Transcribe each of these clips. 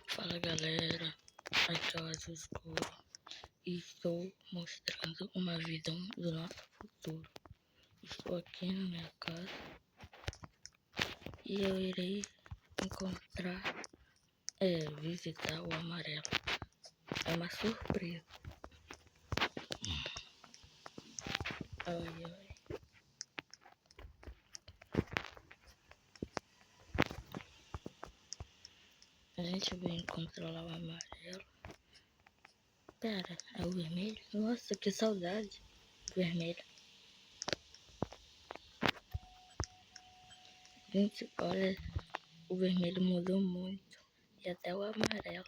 Fala galera, aqui é o Azul Escuro e estou mostrando uma visão do nosso futuro. Estou aqui na minha casa e eu irei visitar o amarelo. É uma surpresa. Ai. A gente vai controlar o amarelo. Pera, é o vermelho? Nossa, que saudade. Vermelho. Gente, olha, o vermelho mudou muito. E até o amarelo.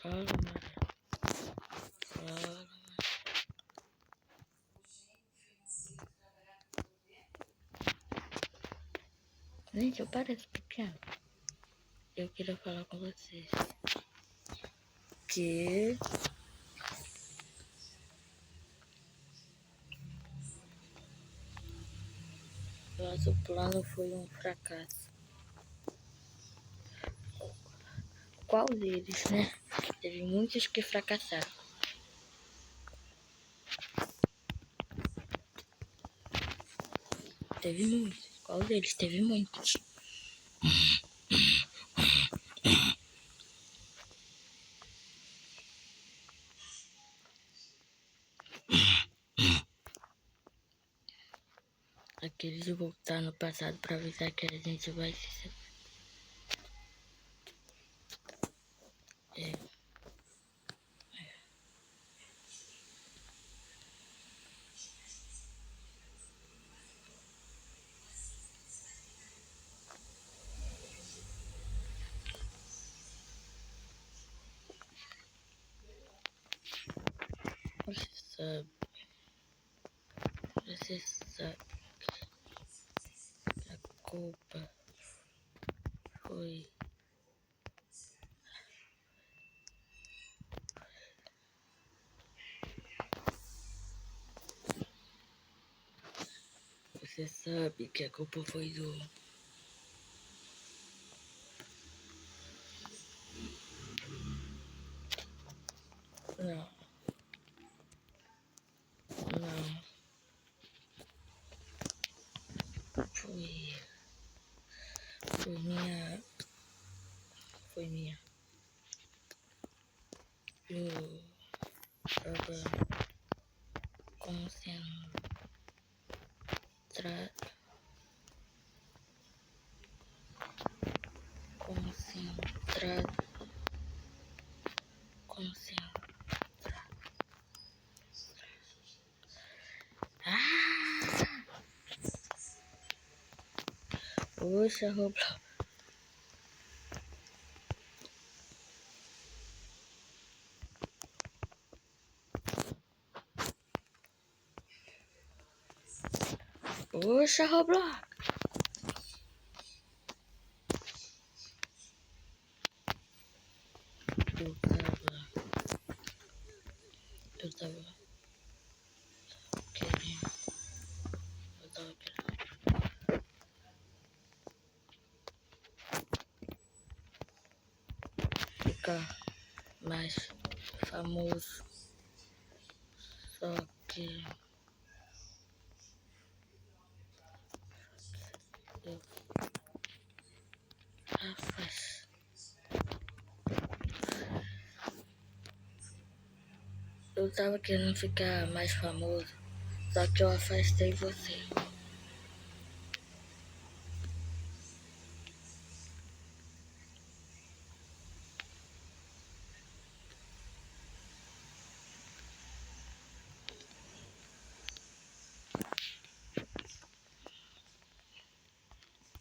Olha, amarelo. Olha. Gente, eu pareço pequeno. Eu queria falar com vocês que nosso plano foi um fracasso. Qual deles, né? Teve muitos que fracassaram. Teve muitos. Qual deles? Teve muitos. Aqueles de voltar no passado para avisar que a gente vai se... Você sabe que a culpa foi... Você sabe que a culpa foi do... Não. Foi minha. Eu estava concentrado. Poxa, Roblox. Poxa, Roblox. Eu tava querendo ficar mais famoso, só que eu tava querendo ficar mais famoso, só que eu afastei você.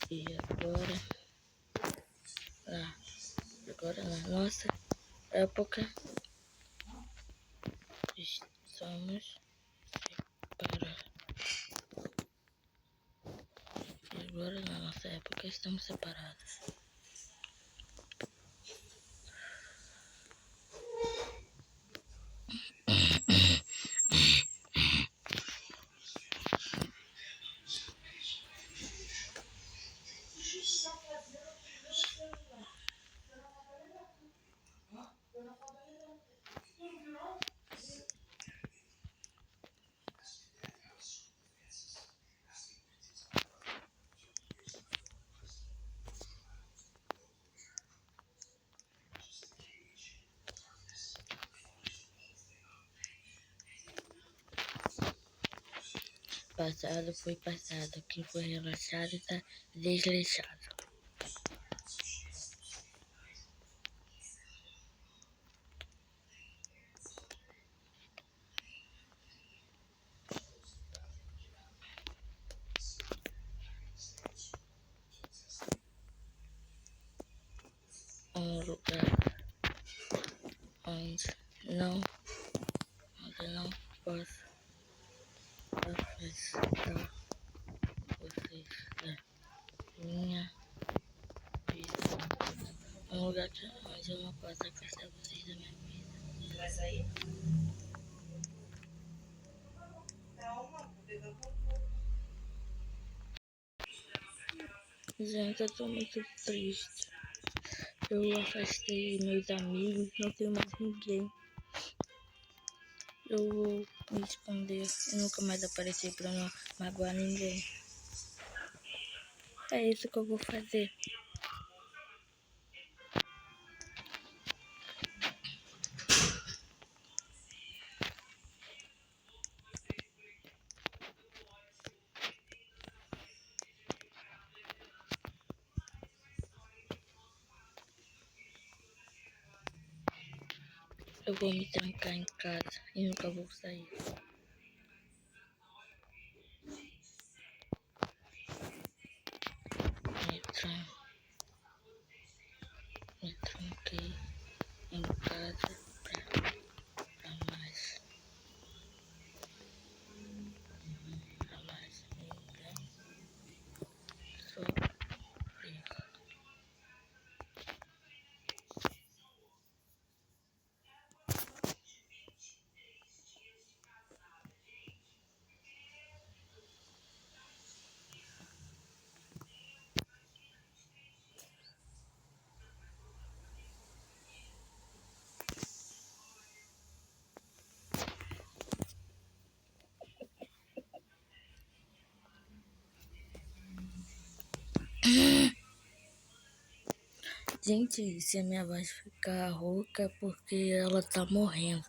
E agora na nossa época estamos separados. E agora na nossa época estamos separados. Passado foi passado. Quem foi relaxado está desleixado. Um lugar onde não posso afastar vocês da minha vida. Um lugar onde eu não posso afastar vocês da minha vida. Vai sair? Gente, eu tô muito triste. Eu afastei meus amigos, não tenho mais ninguém. Eu vou me esconder e nunca mais aparecer pra não magoar ninguém. É isso que eu vou fazer. Eu vou me trancar em casa e nunca vou sair. Me tranquei em casa pra mais ninguém sofrer. Gente, se a minha voz ficar rouca é porque ela tá morrendo.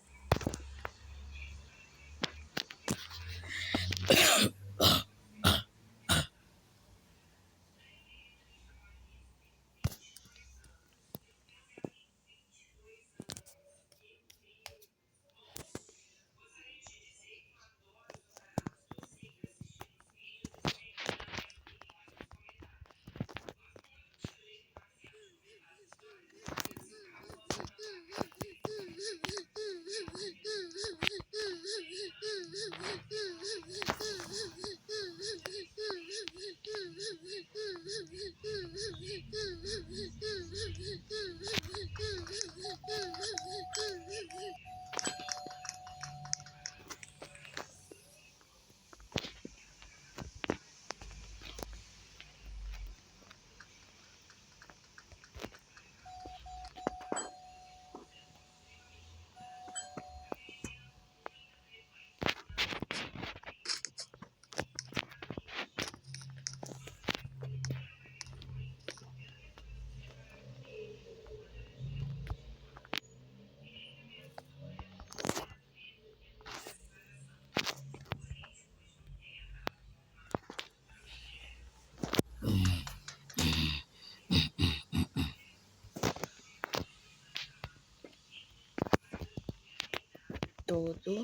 Todo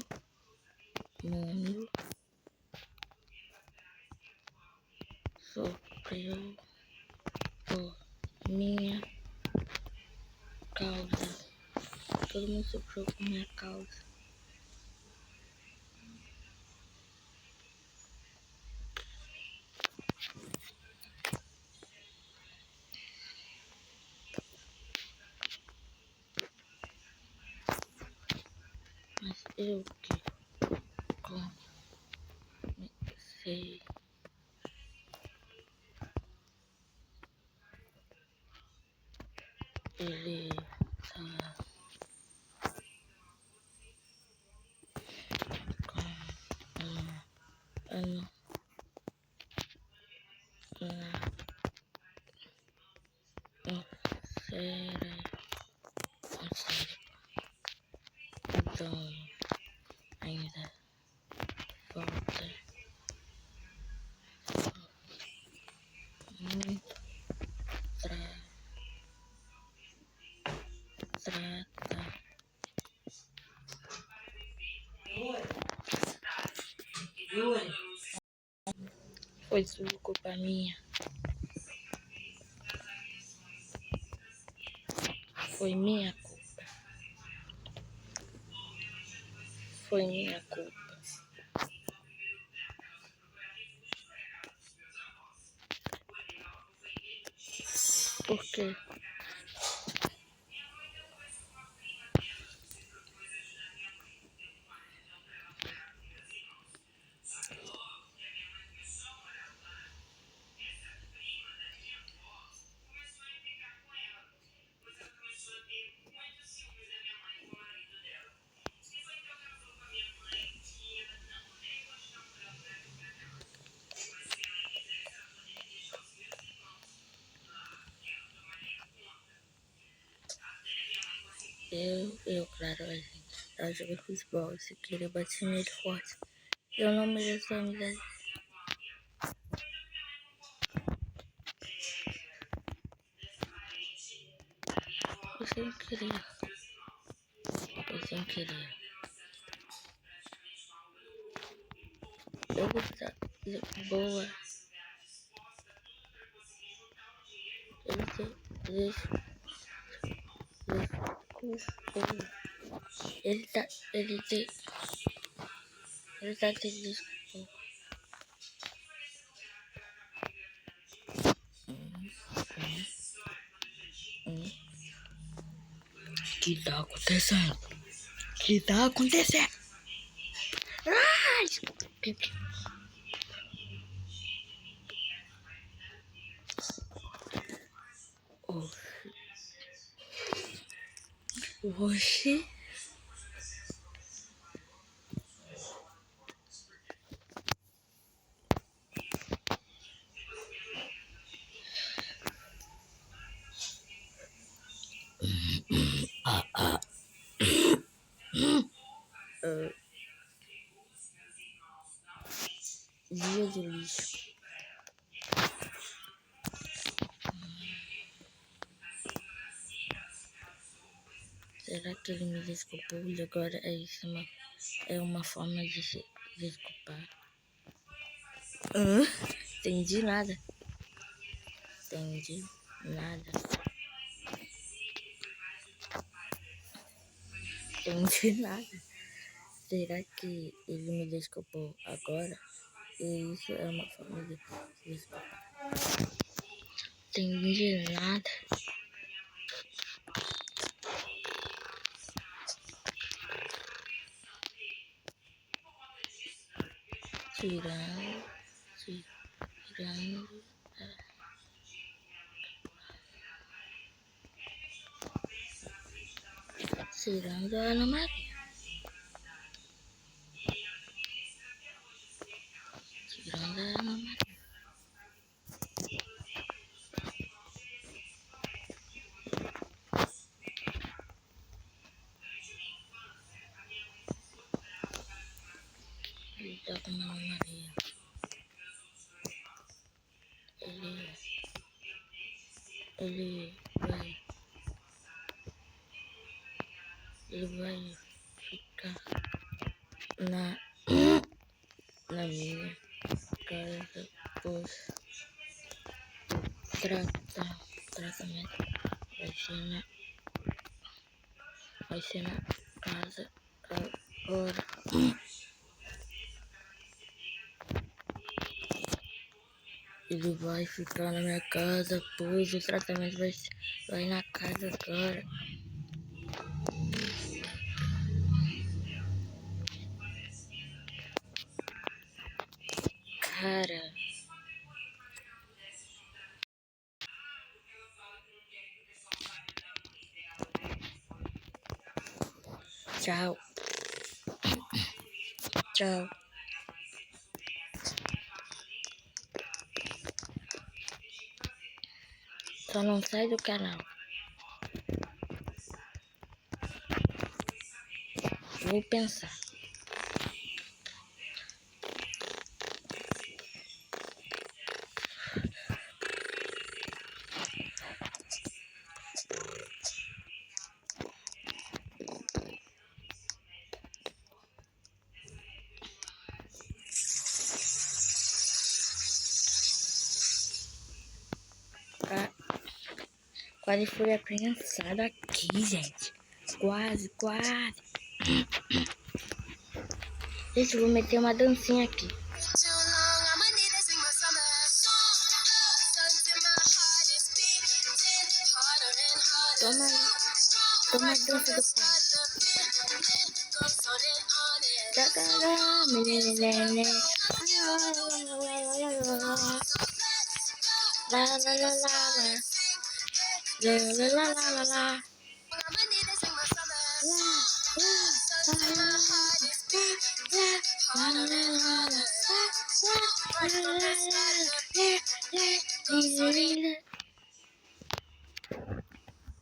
mundo sofreu por minha causa. Todo mundo sofreu por minha causa. Mas eu que comecei ele tá ano na série. Então ainda falta Foi tudo culpa minha. Foi minha culpa. Foi minha culpa. Por quê? Claro, ela joga futebol, se querer bater nele forte. Eu não mereço a amizade. Foi sem querer. Foi sem querer. Eu gostava de boa. Ele tá te desculpou. Que tá acontecendo? Que tá acontecendo? Ai! Oxi. Dia do lixo. Será que ele me desculpou e agora é uma forma de se desculpar? Entendi nada. Entendi nada. Entendi nada. Será que ele me desculpou agora? E isso é uma forma de se desculpar? Entendi nada. Tirando a Ana Maria. Tirando a Ana Maria. Ele tá com a Ana Maria. Ele vai ficar na minha casa por tratamento. Vai ser na casa agora. Ele vai ficar na minha casa, pois o tratamento vai na casa agora. Cara. Tchau. Tchau. Só não sai do canal. Vou pensar. Quase fui aprensado aqui, gente. Quase. Gente, eu vou meter uma dancinha aqui. Toma a dança do pai.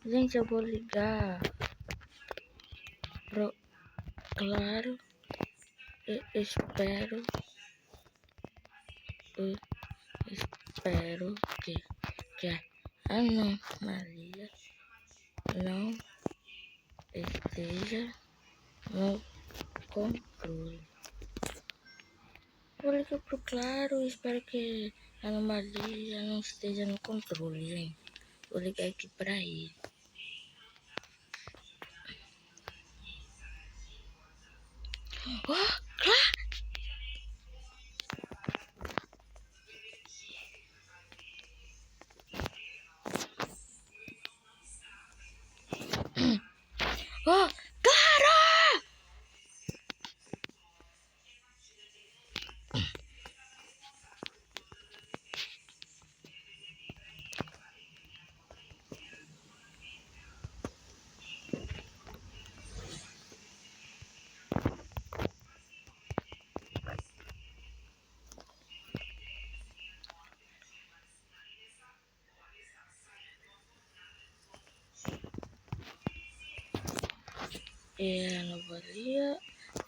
Gente, eu vou ligar pro Claro. Eu espero que a anomalia não esteja no controle. Vou ligar pro Claro e espero que a anomalia não esteja no controle, gente. Vou ligar aqui pra ele. Oh, Claro! Oh, Claro!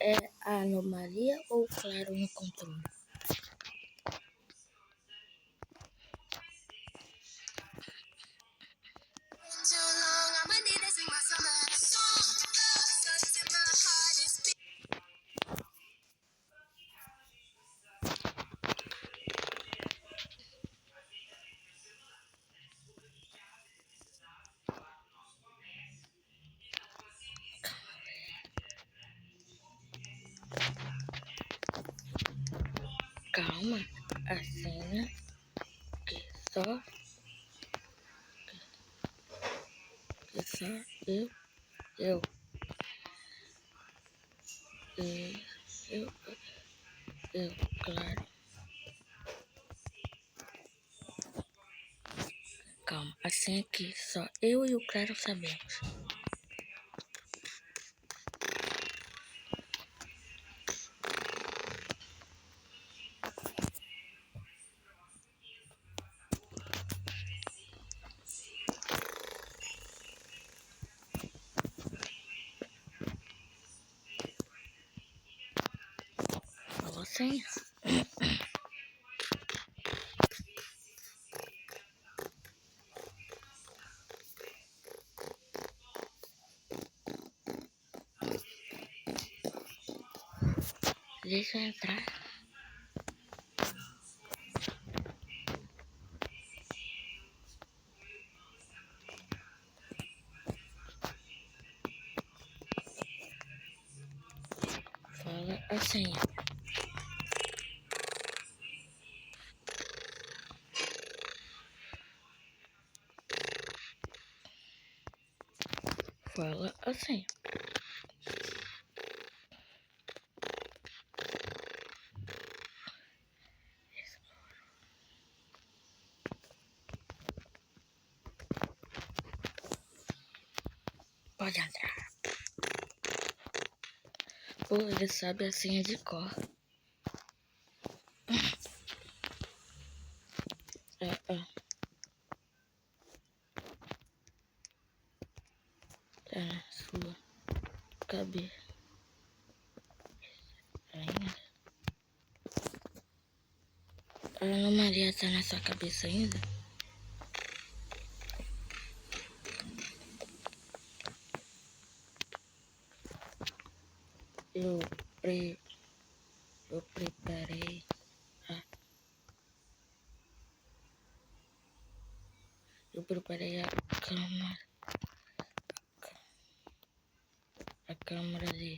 É a anomalia ou Claro no controle? Calma, a cena que só eu, eu, eu, Claro. Calma, assim aqui só eu e o Claro sabemos. Fala a senha. Deixa eu entrar. Fala a senha. Fala a senha. Pode entrar. Pô, ele sabe a senha de cor. Tá na sua cabeça ainda. A Ana Maria tá na sua cabeça ainda? Eu preparei a a câmara de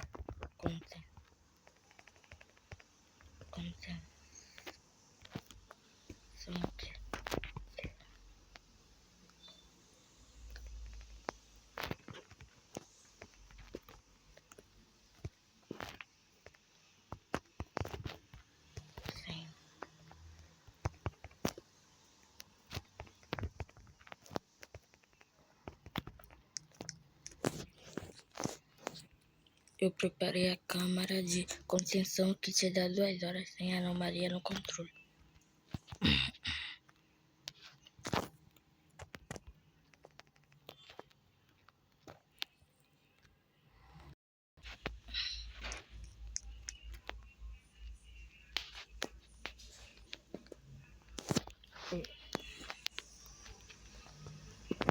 contenção. Eu preparei a câmara de contenção que se dá 2 horas sem anomalia no controle.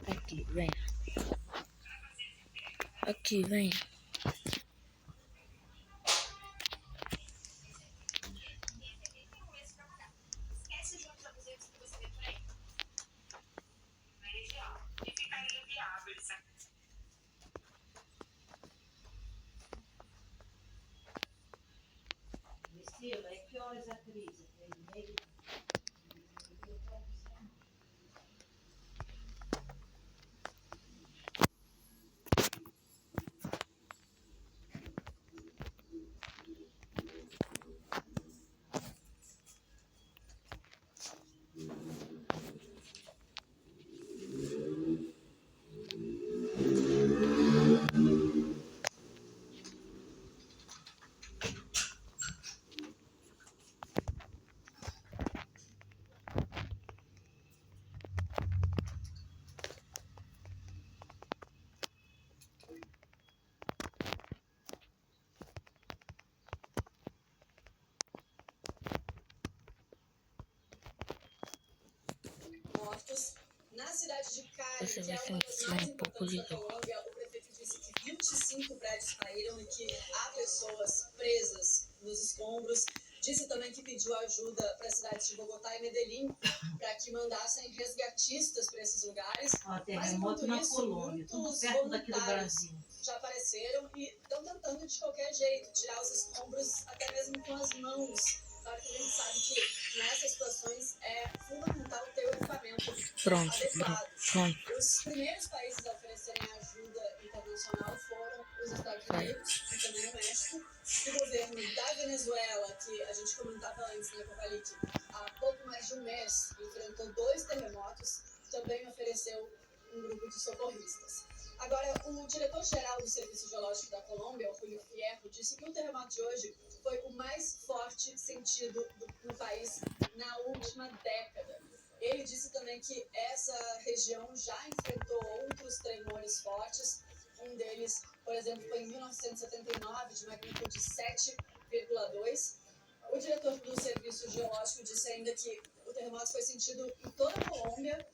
Aqui, vem. Aqui, vem. Que horas aterriza? 3h30? Na cidade de Cali, Você que vai é uma das sentir mais um pouco de importantes da dor. Colômbia, o prefeito disse que 25 prédios caíram e que há pessoas presas nos escombros. Disse também que pediu ajuda para as cidades de Bogotá e Medellín para que mandassem resgatistas para esses lugares. Mas enquanto na isso, Colômbia, tudo muitos perto daqui do voluntários Brasil. já apareceram e estão tentando de qualquer jeito tirar os escombros, até mesmo com as mãos. Claro que a gente sabe que nessas situações é fundamental ter o equipamento adequado. Os primeiros países a oferecerem ajuda internacional foram os Estados Unidos e também o México. O governo da Venezuela, que a gente comentava antes, né, Apocalipse, há pouco mais de um mês enfrentou 2 terremotos, também ofereceu um grupo de socorristas. Agora, o diretor-geral do Serviço Geológico da Colômbia, o Julio Fierro, disse que o terremoto de hoje foi o mais forte sentido no país na última década. Ele disse também que essa região já enfrentou outros tremores fortes. Um deles, por exemplo, foi em 1979, de magnitude 7,2. O diretor do Serviço Geológico disse ainda que o terremoto foi sentido em toda a Colômbia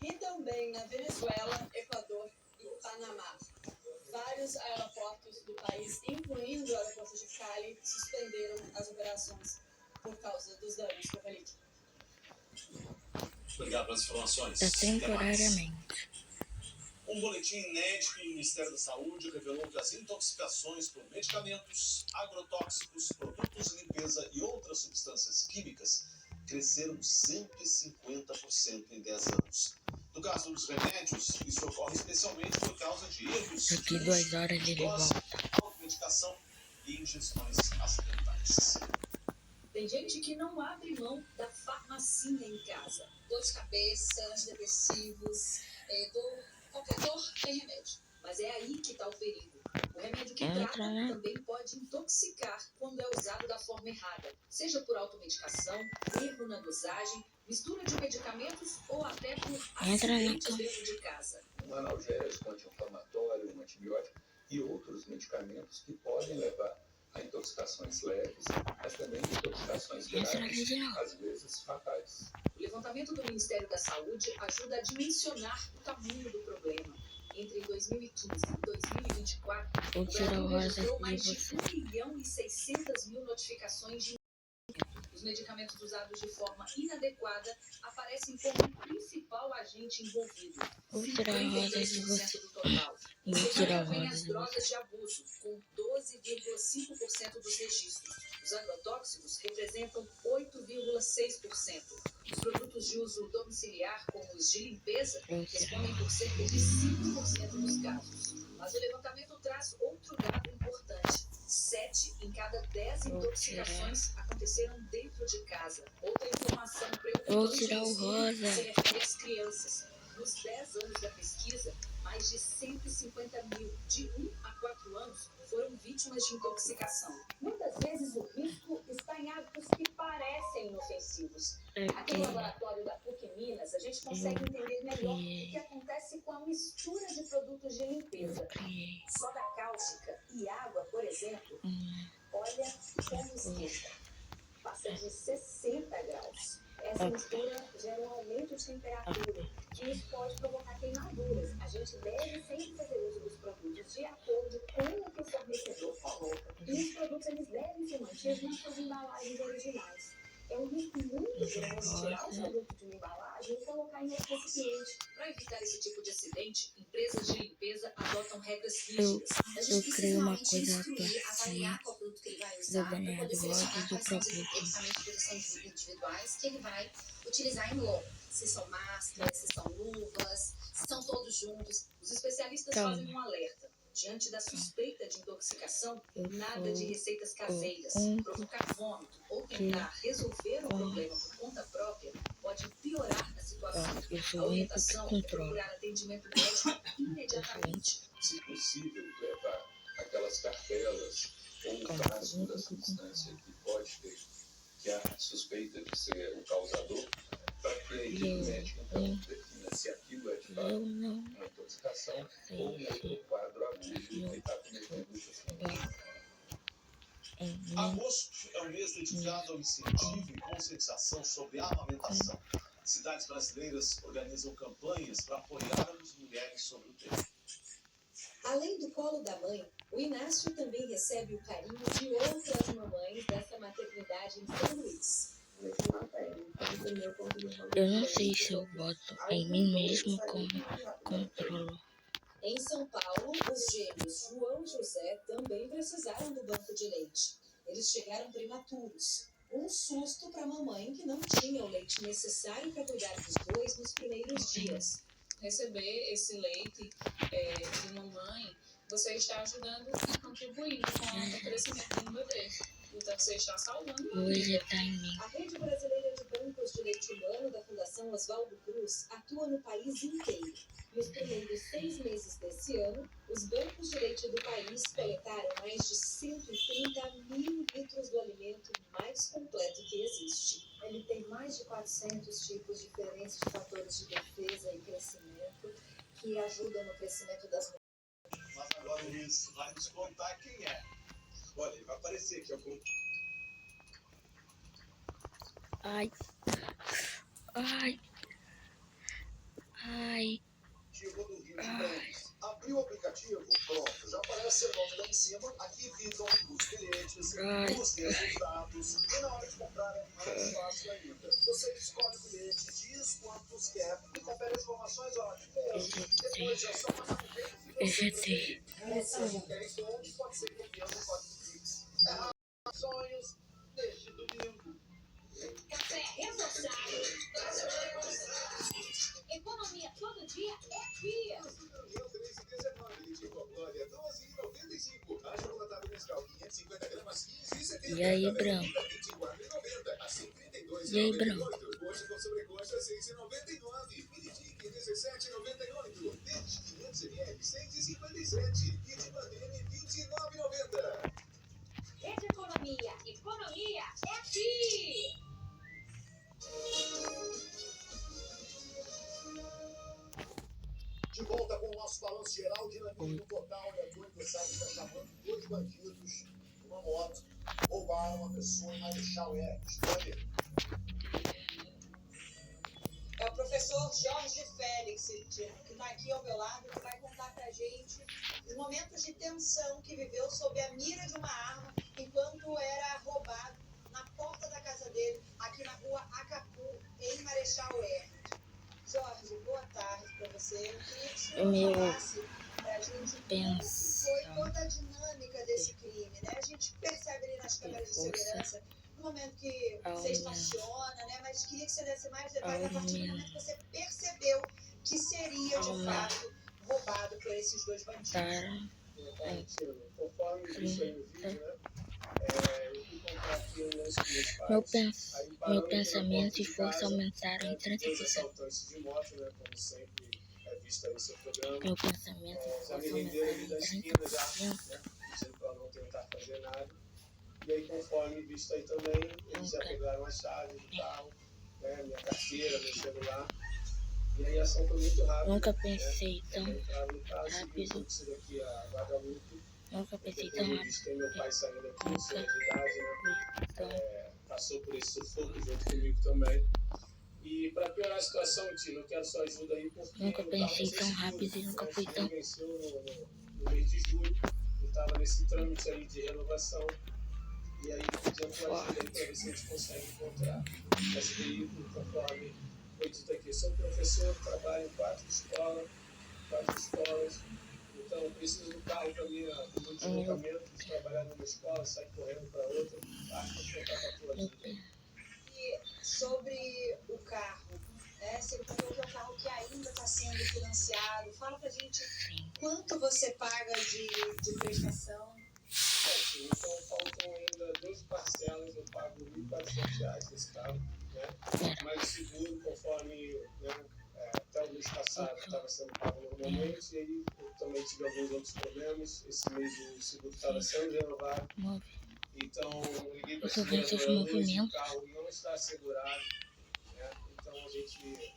e também na Venezuela, Equador e Panamá. Vários aeroportos do país, incluindo o aeroporto de Cali, suspenderam as operações por causa dos danos do Apocalipse. Obrigado pelas informações. Temporariamente. Um boletim inédito do Ministério da Saúde revelou que as intoxicações por medicamentos, agrotóxicos, produtos de limpeza e outras substâncias químicas cresceram 150% em 10 anos. No caso dos remédios, isso ocorre especialmente por causa de erros, Daqui 2 horas ele volta. automedicação e ingestões acidentais. Tem gente que não abre mão da farmacinha em casa. Dor de cabeça, antidepressivos, qualquer dor tem remédio. Mas é aí que está o perigo. O remédio que trata também pode intoxicar quando é usado da forma errada. Seja por automedicação, erro na dosagem, mistura de medicamentos ou até por acidentes dentro de casa. Um analgésico, anti-inflamatório, um antibiótico e outros medicamentos que podem levar a intoxicações leves, mas também intoxicações graves, às vezes fatais. O levantamento do Ministério da Saúde ajuda a dimensionar o tamanho do problema. Entre 2015 e 2024, o Brasil registrou mais de 1.600.000 notificações de Os medicamentos usados de forma inadequada aparecem como o principal agente envolvido. Vou tirar a rosa de 53% você. do total. Em Vou tirar a seguida vem rosa as de drogas você. de abuso, com 12,5% dos registros. Os agrotóxicos representam 8,6%. Os produtos de uso domiciliar, como os de limpeza, Vou tirar. respondem por cerca de 5% dos casos. Mas o levantamento traz outro dado importante. 7 em cada 10 intoxicações aconteceram dentro de casa. Outra informação Vou preocupante tirar o rosa. se refere às crianças. Nos 10 anos da pesquisa, mais de 150 mil de 1 a 4 anos foram vítimas de intoxicação. Muitas vezes o risco está em hábitos que parecem inofensivos. Aqui no laboratório da PUC Minas, a gente consegue entender melhor o que acontece com a mistura de produtos de limpeza. Soda cáustica e água, por exemplo, olha como esquenta. Passa de 60 graus. Essa mistura gera um aumento de temperatura e isso pode provocar queimaduras. A gente deve sempre fazer uso dos produtos de acordo com o que o fornecedor coloca. E os produtos eles devem ser mantidos nas suas embalagens originais. É um risco muito grande tirar o produto de uma embalagem e colocar em outro recipiente. Para evitar esse tipo de acidente, empresas de limpeza adotam regras rígidas. Eu criei uma coisa avaliar qual produto que ele vai do usar, DNA do voto e do produto. equipamentos de proteção individuais que ele vai utilizar em loco. Se são máscaras, se são luvas, se são todos juntos. Os especialistas fazem um alerta. Diante da suspeita de intoxicação, nada de receitas caseiras. Provocar vômito ou tentar resolver o problema por conta própria pode piorar a situação. Eu A sou o único que orientação é controla. procurar atendimento médico imediatamente. Se possível, levar aquelas cartelas ou o frasco da substância que pode ter, que há suspeita de ser o causador, para que a equipe médica então defina se aquilo é de fato uma intoxicação ou um outro quadro agudo que está cometendo o paciente. Agosto é um mês dedicado ao incentivo e conscientização sobre a amamentação. Cidades brasileiras organizam campanhas para apoiar as mulheres sobre o tema. Além do colo da mãe, o Inácio também recebe o carinho de outras mamães dessa maternidade em São Luís. Eu não sei se eu boto em mim mesmo como controlo. Em São Paulo, os gêmeos João e José também precisaram do banco de leite. Eles chegaram prematuros. Um susto para a mamãe que não tinha o leite necessário para cuidar dos dois nos primeiros dias. Receber esse leite de mamãe, você está ajudando e contribuindo com o crescimento do bebê. Então, você está salvando uma Hoje vida. tá em mim. A Rede Brasileira de Bancos de Leite Humano da Fundação Oswaldo Cruz atua no país inteiro. Nos primeiros 6 meses desse ano, os bancos de leite do país coletaram mais de 130 mil litros do alimento mais completo que existe. Ele tem mais de 400 tipos diferentes de fatores de defesa e crescimento que ajudam no crescimento das mulheres. Mas agora o Luiz vai nos contar quem é. Olha, ele vai aparecer aqui algum. Ai. Ai. Ai. Do Rio de Campos. Abriu o aplicativo, pronto, já aparece o nome lá em cima. Aqui ficam os bilhetes, os resultados. E na hora de comprar é mais fácil ainda. Você escolhe o bilhete, diz quantos quer e confere as informações depois já só passar um tempo e você qualquer fonte pode ser copiando o código Pix. Sonhos neste domingo. Café reforçado. Economia todo dia é dia. Reunião 3,19, Litígua Glória 12,95. A chocolate Nescau 550 gramas 15,70. E aí, Branco? 24,90. A 132,98. E aí, Branco? Coxa com sobrecoxa 6,99. Minitique 17,98. Peixe 500 ml 6,57. E de bandeira 29,90. Rede Economia. Economia é aqui. De volta com o nosso balanço geral, dinamismo total e a Tony do site está chamando 2 bandidos numa moto. Roubaram uma pessoa em Marechal Hermes. Olha. É o professor Jorge Félix, que está aqui ao meu lado, que vai contar pra gente os momentos de tensão que viveu sob a mira de uma arma enquanto era roubado na porta da casa dele Marechal Hermes. Jorge, boa tarde para você. Eu queria que o senhor Meu falasse para a gente como que foi pensar toda a dinâmica desse crime, né? A gente percebe ali nas câmeras de segurança no momento que você estaciona, né? Mas queria que você desse mais detalhes a partir do momento que você percebeu que seria de fato roubado por esses dois bandidos. Conforme isso aí no vídeo, né? Eu fui comprar aqui um lanche com meus pais. Meu pensamento e força aumentaram em 30%. Dois assaltantes de moto, né? Como sempre é visto aí no seu programa. Meu pensamento e Já me força renderam aumentaram ali em da esquina já, 30%. né? Dizendo para não tentar fazer nada. E aí, conforme visto aí também, eles já pegaram a chave do carro, né? Minha carteira, meu celular. E aí a ação foi muito rápida. Nunca pensei tão entraram no carro, rápido. seguiu aqui a Guadalupe. Nunca pensei Depois tão eu disse que meu pai saindo aqui, Nunca senhor de idade, né? Então, Passou por esse sufoco junto comigo também. E para piorar a situação, Tino, eu quero sua ajuda aí, porque nunca o carro pensei vai ser tão seguro, rápido e nunca né? fui O tão. seguro venceu no mês de julho, eu estava nesse trâmite aí de renovação. E aí pedi a tua ajuda aí para ver se a gente consegue encontrar esse veículo, conforme foi dito aqui. Eu sou professor, trabalho em 4 escolas, então eu preciso do carro para mim, do meu deslocamento, de trabalhar numa escola, sair correndo para outra, acho que vou contar com a tua ajuda. E sobre o carro, né? Você falou que é um carro que ainda está sendo financiado. Fala pra gente quanto você paga de prestação. Então faltam ainda 12 parcelas, eu pago R$1.400 nesse carro, né? Mas o seguro, conforme, né, até o mês passado estava sendo pago normalmente, e aí eu também tive alguns outros problemas. Esse mês o seguro estava sendo renovado. Então eu liguei para a seguradora hoje, o carro não está assegurado, né? Então a gente,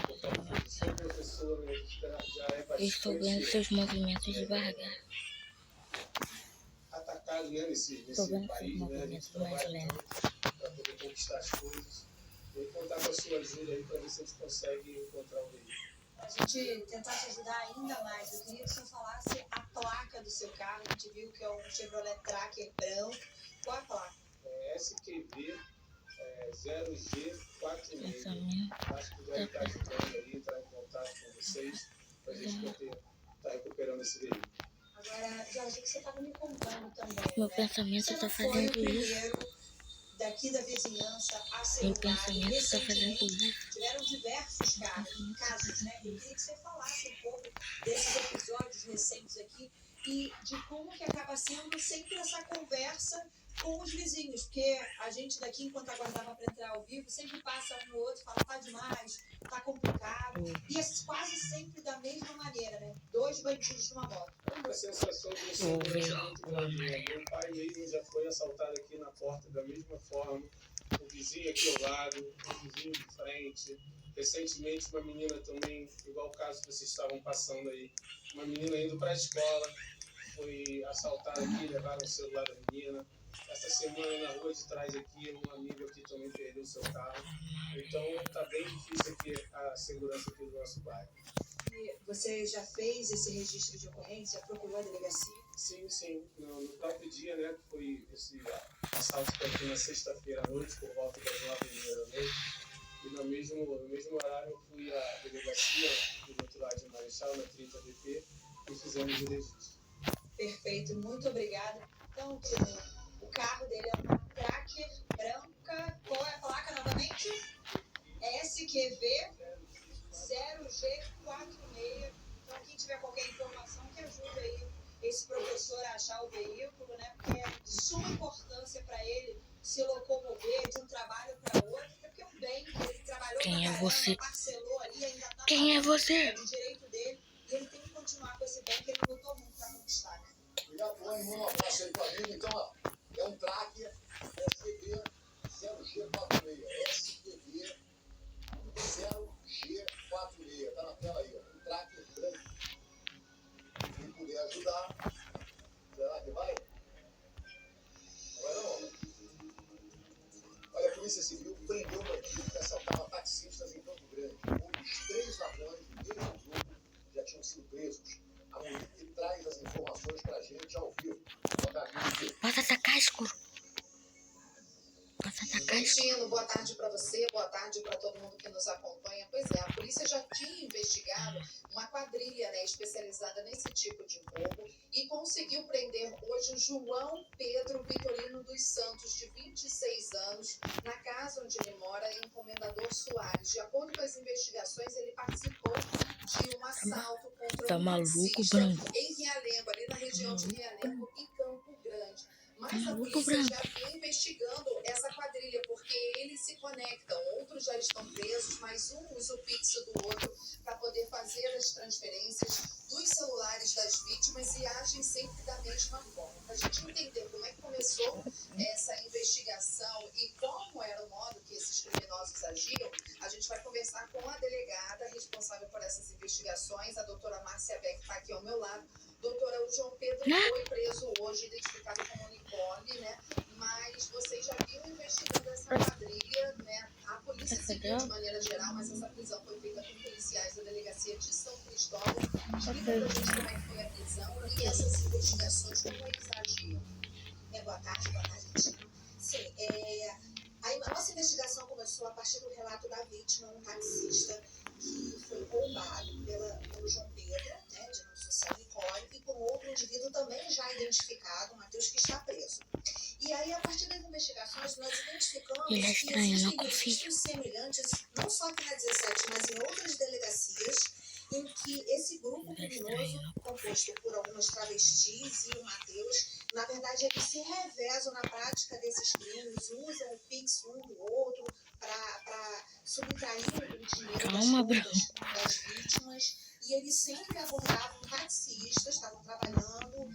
conforme eu sou professor, a gente já é bastante... Eu estou vendo seus movimentos devagar. Atacado, né, nesse país, né? A gente trabalha para poder conquistar as coisas. E contar com a sua ajuda aí para ver se a gente consegue encontrar o veículo. A gente tentar te ajudar ainda mais. Eu queria que o senhor falasse a placa do seu carro. A gente viu que é um Chevrolet Tracker branco. Qual é a placa? SQV 0G46. Acho que deve estar ajudando aí, entrar em contato com vocês para a gente poder estar recuperando esse veículo. Agora, Jorge, que você estava me contando também, Meu né? pensamento está fazendo foi o isso. primeiro daqui da vizinhança a ser Meu roubado. pensamento está fazendo isso. Tiveram diversos casos, né? Eu queria que você falasse um pouco desses episódios recentes aqui e de como que acaba sendo sempre essa conversa com os vizinhos, porque a gente daqui, enquanto aguardava para entrar ao vivo, sempre passa um no outro, fala, tá demais, tá complicado, e é quase sempre da mesma maneira, né? 2 bandidos numa moto. É uma sensação de insegurança muito grande, né? Meu pai mesmo já foi assaltado aqui na porta da mesma forma, o vizinho aqui ao lado, o vizinho de frente. Recentemente, uma menina também, igual o caso que vocês estavam passando aí, uma menina indo para a escola, foi assaltada aqui, levaram o celular da menina. Essa semana, na rua de trás aqui, um amigo aqui também perdeu o seu carro. Então, tá bem difícil aqui a segurança aqui do nosso bairro. E você já fez esse registro de ocorrência? Procurou a delegacia? Sim. No próprio dia, né, que foi esse assalto que aqui na sexta-feira à noite, por volta das 9h30 da noite. E no mesmo horário eu fui à delegacia do outro lado de Marechal, na 30 BP, e fizemos o registro. Perfeito, muito obrigada. Então, o carro dele é uma Tracker branca. Qual é a placa novamente? SQV 0G46. Então, quem tiver qualquer informação, que ajude aí esse professor a achar o veículo, né? Porque é de suma importância para ele se locomover de um trabalho para outro, porque é um bem que ele trabalhou pra caramba, parcelou ali, ainda tá Quem é você? de direito dele, e ele tem que continuar com esse bem que ele lutou muito para conquistar, né? Obrigado, Tony. Manda um abraço aí pro amigo. Então, ó, é um Tracker SQV 0G46. SQV 0G46. Tá na tela aí, ó. Um Tracker branco. Quem puder ajudar, será que vai? Não vai não? Olha, a Polícia Civil prendeu um bandido que assaltava taxistas em Campo Grande. Outros 3 ladrões do mesmo grupo já tinham sido presos. A Monique traz as informações pra gente ao vivo. Batata casco. Posso atacar isso? Tino, boa tarde para você, boa tarde para todo mundo que nos acompanha. Pois é, a polícia já tinha investigado uma quadrilha, né, especializada nesse tipo de roubo e conseguiu prender hoje o João Pedro Vitorino dos Santos, de 26 anos, na casa onde ele mora, em Comendador Soares. De acordo com as investigações, ele participou de um assalto contra Tá um maluco, taxista branco? em Realengo, ali na região de Realengo e Campo Grande. Mas a Maluco, polícia branco? já vinha investigando essa quadrilha, porque eles se conectam. Outros já estão presos, mas um usa o Pix do outro para poder fazer as transferências dos celulares das vítimas e agem sempre da mesma forma. Para a gente entender como é que começou essa investigação e como era o modo que esses criminosos agiam, a gente vai conversar com a delegada responsável por essas investigações, a doutora Márcia Beck, que está aqui ao meu lado. Doutora, o João Pedro foi preso hoje, identificado como unicórnio, né? Mas vocês já vinham investigando essa quadrilha, né? A polícia seguiu de maneira geral, mas essa prisão foi feita com policiais da delegacia de São Cristóvão. Explica pra gente como é que foi a prisão e essas investigações, como eles agiam. Boa tarde, Tino. Sim, a nossa investigação começou a partir do relato da vítima, um taxista que foi roubado pelo João Pedro, né, de nome social Nicole, e por outro indivíduo também já identificado, Matheus, que está preso. E aí, a partir das investigações, nós identificamos Ele é que estranho, não existem confio. registros semelhantes, não só aqui na 17, mas em outras delegacias, em que esse grupo criminoso, composto por algumas travestis e o Matheus, na verdade, eles se revezam na prática desses crimes, usam o Pix um do outro para subtrair o dinheiro Calma, das contas das vítimas. E eles sempre abordavam taxistas, estavam trabalhando,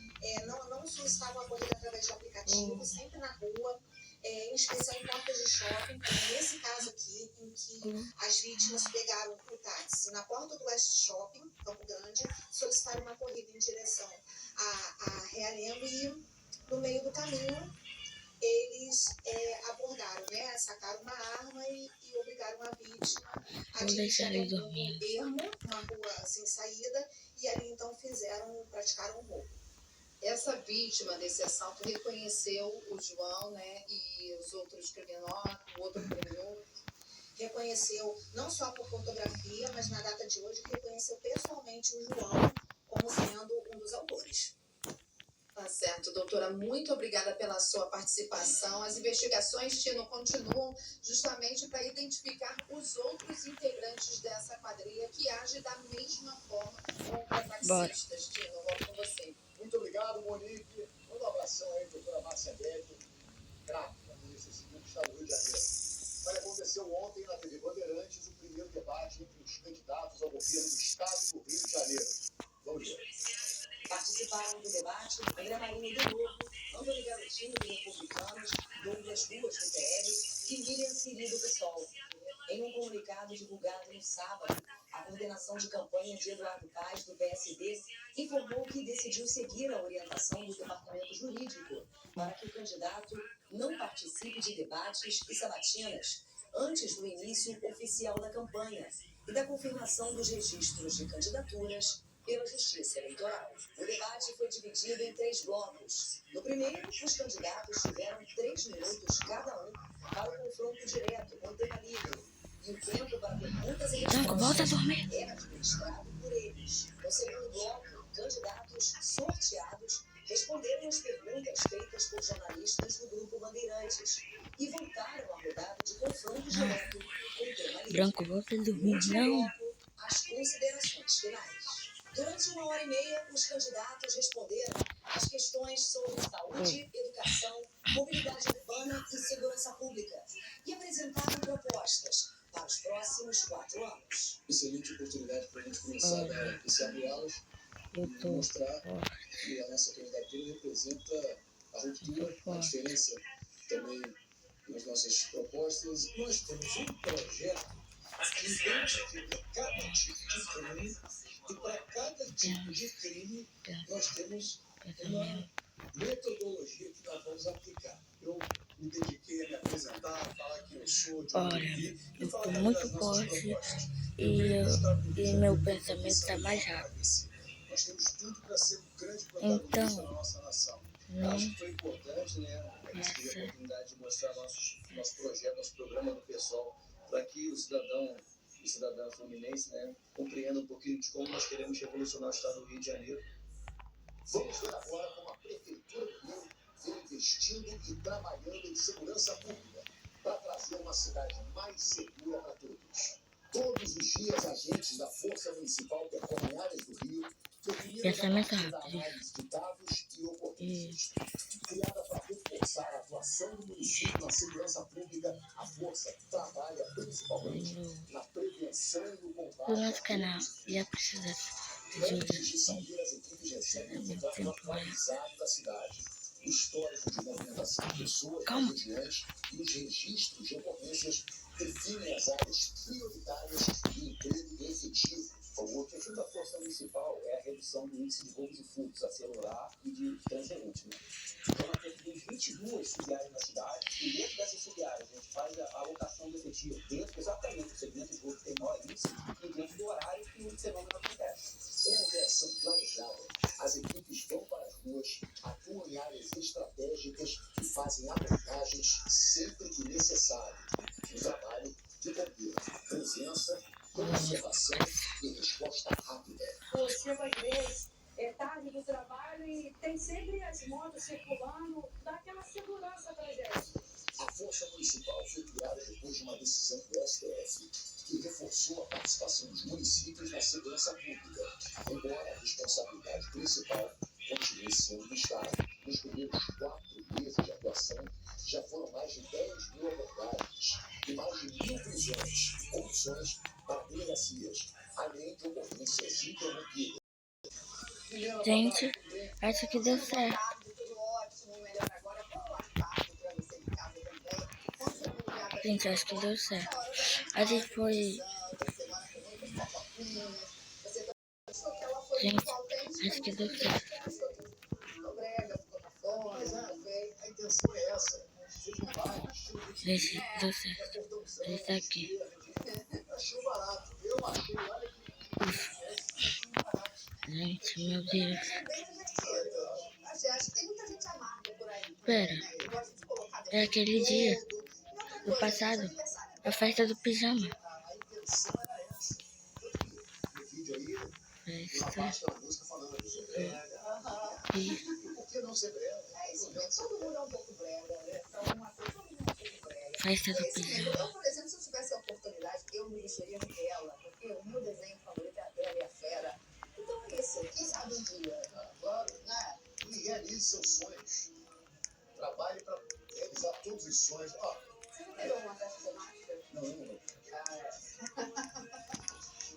não solicitavam a corrida através de aplicativo, sempre na rua, em especial em portas de shopping, como nesse caso aqui, em que as vítimas pegaram o táxi na porta do West Shopping, Campo Grande, solicitaram uma corrida em direção a Realengo e, no meio do caminho, eles abordaram, né, sacaram uma arma e obrigaram a vítima a dirigir até um ponto ermo, uma rua sem saída, e ali então praticaram um roubo. Essa vítima desse assalto reconheceu o João, né, e os outros criminosos, o outro criminoso. Reconheceu não só por fotografia, mas na data de hoje reconheceu pessoalmente o João como sendo um dos autores. Tá certo, doutora. Muito obrigada pela sua participação. As investigações, Tino, continuam justamente para identificar os outros integrantes dessa quadrilha que age da mesma forma contra taxistas. Tino, volto com você. Muito obrigado, Monique. Manda um abração aí, doutora Márcia Beck, craque da Polícia Civil do Estado do Rio de Janeiro. Olha, aconteceu ontem na TV Bandeirantes o primeiro debate entre os candidatos ao governo do Estado do Rio de Janeiro. Vamos ver. Participaram do debate André Marinho do Novo, Antônio Garotinho do Republicanos, Douglas Ruas do PL e William Siri do PSOL. Em um comunicado divulgado no sábado, a coordenação de campanha de Eduardo Paes, do PSD, informou que decidiu seguir a orientação do departamento jurídico para que o candidato não participe de debates e sabatinas antes do início oficial da campanha e da confirmação dos registros de candidaturas pela Justiça Eleitoral. O debate foi dividido em 3 blocos. No primeiro, os candidatos tiveram 3 minutos cada um para o confronto direto com o tema livre. E o tempo para perguntas e respostas é administrado por eles. No segundo bloco, candidatos sorteados responderam às perguntas feitas por jornalistas do Grupo Bandeirantes e voltaram à rodada de confronto direto com o tema livre. Branco, você dormiu, não? As considerações finais. Durante 1h30, os candidatos responderam às questões sobre saúde, educação, mobilidade urbana e segurança pública e apresentaram propostas para os próximos 4 anos. Excelente oportunidade para a gente começar a dar esse abre-alas e mostrar que a nossa candidatura representa a ruptura, a diferença também nas nossas propostas. Nós temos um projeto que identifica cada tipo de crime e para cada tipo de crime nós temos uma metodologia que nós vamos aplicar. Eu me dediquei a me apresentar, a falar que eu sou de Olha, eu estou muito forte e meu pensamento está mais rápido. Nós temos tudo para ser um grande protagonista na nossa nação. não Acho que foi importante, né? A gente teve a oportunidade de mostrar nosso projeto, nosso programa do pessoal, para que o cidadão fluminense, né, compreenda um pouquinho de como nós queremos revolucionar o estado do Rio de Janeiro. Vamos ver agora como a Prefeitura do Rio vem investindo e trabalhando em segurança pública para trazer uma cidade mais segura para todos. Todos os dias, agentes da Força Municipal percorrem áreas do Rio, essa é muito rápida. análise de dados e ocorrências. Criada para reforçar a atuação do município na segurança pública, a Força trabalha principalmente na prevenção e no combate. O nosso canal já precisa de ajuda. Antes de sair, as equipes recebem um contrato atualizado da cidade, o histórico de movimentação de pessoas mediante e os registros de ocorrências definem as áreas prioritárias de emprego efetivo. O objetivo da Força Municipal é a redução do índice de roubos e furtos a celular e de transeunte, né? Então, nós temos 22 sub-áreas na cidade e dentro dessas sub-áreas a gente faz a alocação do efetivo dentro exatamente do segmento de roubo que tem maior índice e dentro do horário que o fenômeno acontece. Com operação planejada, as equipes vão para as ruas, atuam em áreas estratégicas e fazem abordagens sempre que necessário. O trabalho que combina presença, observação e resposta rápida. Eu chego às vezes, é tarde do trabalho e tem sempre as motos circulando, dá aquela segurança pra gente. A Força Municipal foi criada depois de uma decisão do STF que reforçou a participação dos municípios na segurança pública, embora a responsabilidade principal continue sendo do Estado. Nos primeiros 4 meses de atuação, já foram mais de 10 mil abordagens e mais de 1.000 prisões, conduções para delegacias, além de ocorrências interrompidas. Gente, acho que deu certo. Gente, acho que deu certo. A gente foi... Gente, acho que deu certo. A intenção é essa. Gente, deu certo. A gente tá aqui. Achei barato. Eu achei, olha que... Gente, meu Deus. Acho que tem muita gente amarga por aí. Pera, é aquele dia do passado, a festa do pijama. A intenção era essa. No vídeo aí, Festa a música falando de brega. E por que não ser brega? É isso mesmo, todo mundo é um pouco brega, né? Então, uma coisa, todo mundo é um pouco brega. Festa do É isso mesmo. pijama. Eu, por exemplo, se eu tivesse a oportunidade, eu me vestiria de Bela, porque o meu desenho favorito é a Bela e a Fera. Então é isso, quem sabe um dia, Claro, né? e realize seus sonhos. Trabalhe para realizar todos os sonhos. Você já teve alguma festa temática? Não.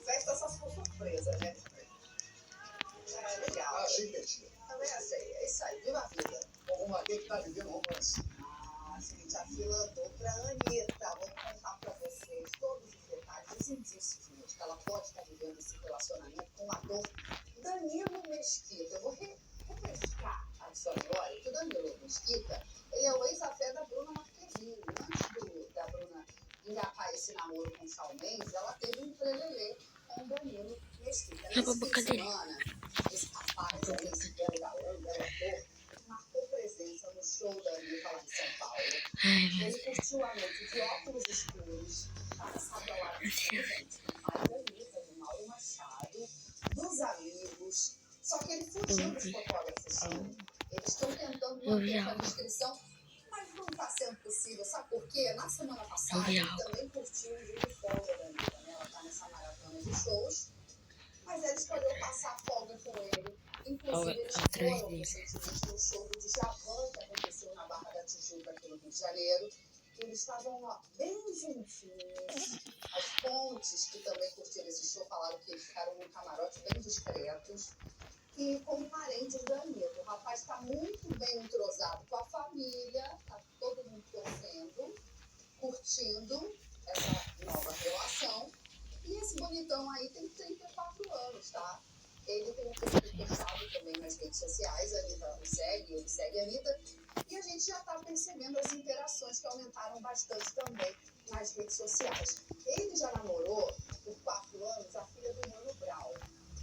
Festa só se for surpresa, né? É legal. Achei divertido. Também achei. É isso aí, viva a vida. Vamos lá, quem que tá vivendo romance? Gente, a fila andou pra Anitta. Vou contar pra vocês todos os detalhes, os indícios, gente, que ela pode estar vivendo esse relacionamento com o ator Danilo Mesquita. Eu vou refrescar a sua memória que o Danilo Mesquita, ele é o ex-afé da Bruna Marquezine. Antes da Bruna engatar esse namoro com o Shawn Mendes, ela teve um trelelê com o Danilo Mesquita. Nesse fim de semana, esse rapaz, esse belo galã, belo ator, marcou presença no show da Anitta lá em São Paulo. Ele curtiu a noite de óculos escuros, abraçado ao lado de gente, pai da Anitta, de Mauro Machado, dos amigos. Só que ele fugiu dos fotógrafos. Eles estão tentando manter a descrição, mas não está sendo possível. Sabe por quê? Na semana passada, ele também curtiu o dia de folga da Anitta, né? Ela está nessa maratona de shows, mas ela escolheu passar a folga com ele. Inclusive, eles foram recentemente no show do Djavan, que aconteceu na Barra da Tijuca, aqui no Rio de Janeiro. Eles estavam lá bem juntinhos. As fontes que também curtiram esse show falaram que eles ficaram num camarote bem discretos e como parentes da Anitta. O rapaz está muito bem entrosado com a família, está todo mundo torcendo, curtindo essa nova relação. E esse bonitão aí tem 34 anos, tá? Ele tem um perfil fechado também nas redes sociais, a Anitta o segue, ele segue a Anitta. E a gente já está percebendo as interações que aumentaram bastante também nas redes sociais. Ele já namorou, por 4 anos, a filha do Mano Brown.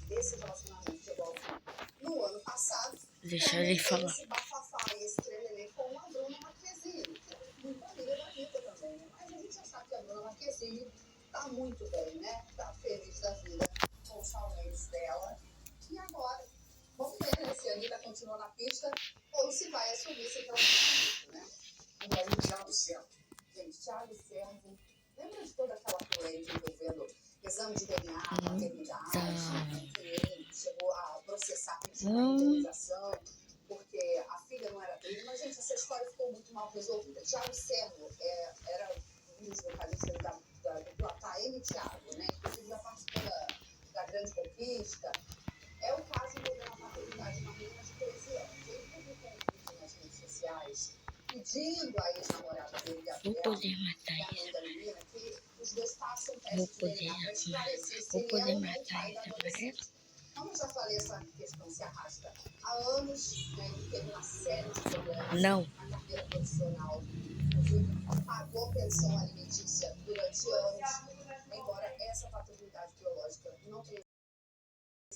desse relacionamento chegou ao fim. No ano passado, Deixa ele falar. esse bafafá e esse trelelê com a Bruna Marquezine, que é muito amiga da Anitta também, né? Mas a gente já sabe que a Bruna Marquezine tá muito bem, né? Tá feliz da vida com os showmates dela. E agora, vamos ver, né? Se a Anitta continua na pista ou se vai assumir esse relacionamento, né? E aí, Thiago Servo. Gente, Thiago Servo, lembra de toda aquela polêmica envolvendo exame de DNA, maternidade, que ele chegou a processar pedindo indenização, porque a filha não era dele, mas, gente, essa história ficou muito mal resolvida. Thiago Servo era um dos vocalistas da dupla KM Thiago, né? Inclusive já participou da Grande Conquista. É o caso envolvendo a paternidade de uma menina de 13 anos. Ele publicou um vídeo nas redes sociais pedindo a ex-namorada dele, Vou Gabriel, poder matar e a isso. mãe da menina, que os dois façam Vou teste de DNA para esclarecer se Vou ele é poder ou não o matar pai da isso, adolescente. Como eu já falei, essa questão se arrasta há anos, né? Ele teve uma série de problemas Não. na carreira profissional. Inclusive, pagou pensão alimentícia durante anos, embora essa paternidade biológica não tenha